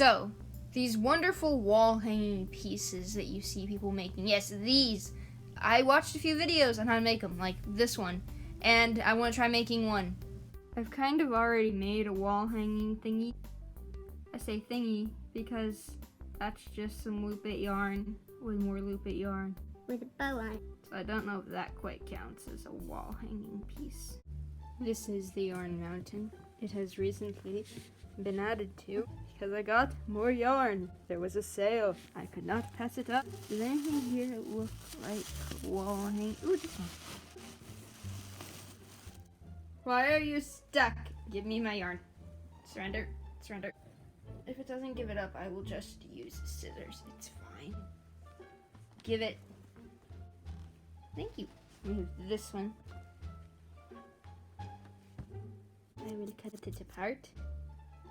So, these wonderful wall hanging pieces that you see people making. Yes, these. I watched a few videos on how to make them, like this one. And I want to try making one. I've kind of already made a wall hanging thingy. I say thingy because that's just some loop-it yarn with more loop-it yarn. With a bow on it. So I don't know if that quite counts as a wall hanging piece. This is the yarn mountain. It has recently been added to because I got more yarn. There was a sale. I could not pass it up. Does anything here look like wall hanging? Ooh, this one. Why are you stuck? Give me my yarn. Surrender. Surrender. If it doesn't give it up, I will just use scissors. It's fine. Give it. Thank you. Move this one. I will cut it apart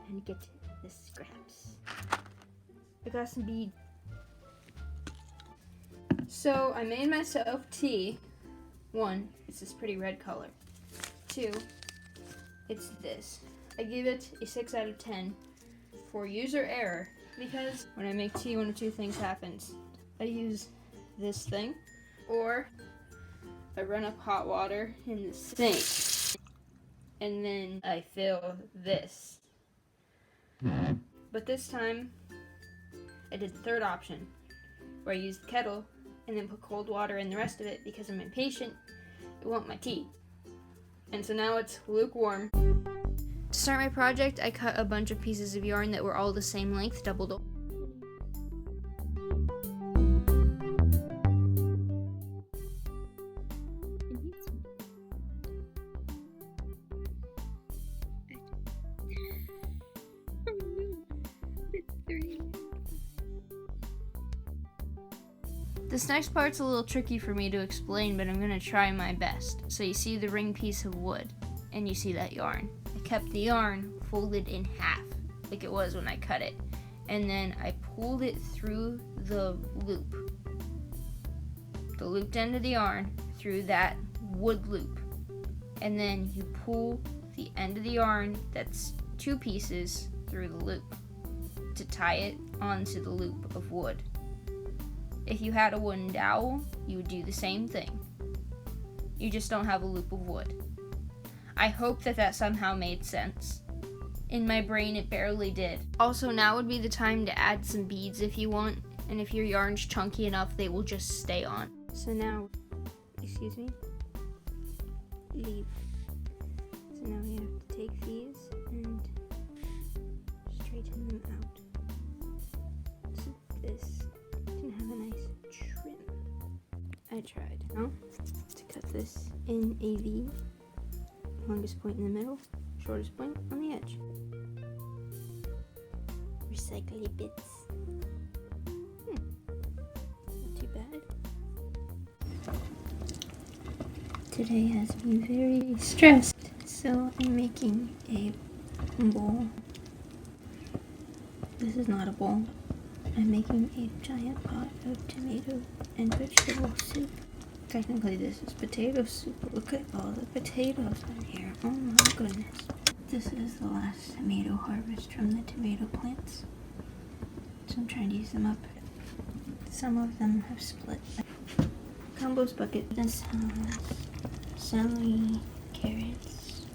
and get the scraps. I got some beads. So I made myself tea. 1, it's this pretty red color. 2, it's this. I give it a 6 out of 10 for user error because when I make tea, one of two things happens. I use this thing or I run up hot water in the sink and then I fill this. But this time I did the third option where I used the kettle and then put cold water in the rest of it because I'm impatient. I want my tea. And so now it's lukewarm. To start my project, I cut a bunch of pieces of yarn that were all the same length, doubled up. This next part's a little tricky for me to explain, but I'm gonna try my best. So you see the ring piece of wood, and you see that yarn. I kept the yarn folded in half, like it was when I cut it. And then I pulled it through the loop. The looped end of the yarn through that wood loop. And then you pull the end of the yarn that's 2 pieces through the loop to tie it onto the loop of wood. If you had a wooden dowel, you would do the same thing. You just don't have a loop of wood. I hope that somehow made sense. In my brain, it barely did. Also, now would be the time to add some beads if you want, and if your yarn's chunky enough, they will just stay on. So now, excuse me, leave. So now we have to take these and straighten them out. So this can have a nice trim. I tried. Now, to cut this in a V. Longest point in the middle, shortest point on the edge. Recycly bits. Not too bad. Today has been very stressed, so I'm making a bowl. This is not a bowl. I'm making a giant pot of tomato and vegetable soup. Technically this is potato soup, but look at all the potatoes in here. Oh my goodness. This is the last tomato harvest from the tomato plants. So I'm trying to use them up. Some of them have split. Compost bucket. This has celery, carrots,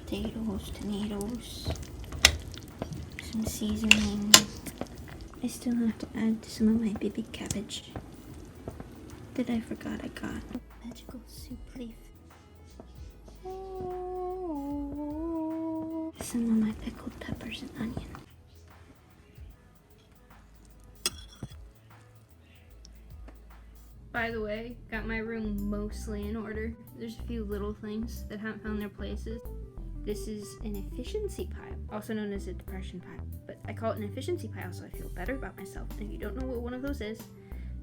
potatoes, tomatoes, some seasoning. I still have to add some of my baby cabbage that I forgot I got. Magical soup leaf. Some of my pickled peppers and onion. By the way, got my room mostly in order. There's a few little things that haven't found their places. This is an efficiency pile, also known as a depression pile. But I call it an efficiency pile so I feel better about myself. And if you don't know what one of those is,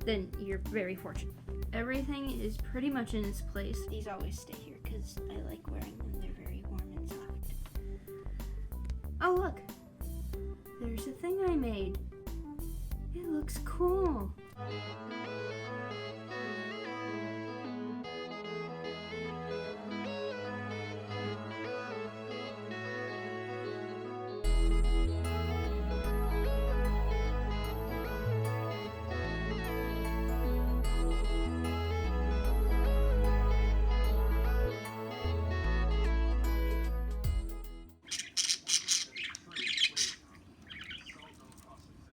then you're very fortunate. Everything is pretty much in its place. These always stay here because I like wearing them. They're very warm and soft. Oh look! There's a thing I made. It looks cool.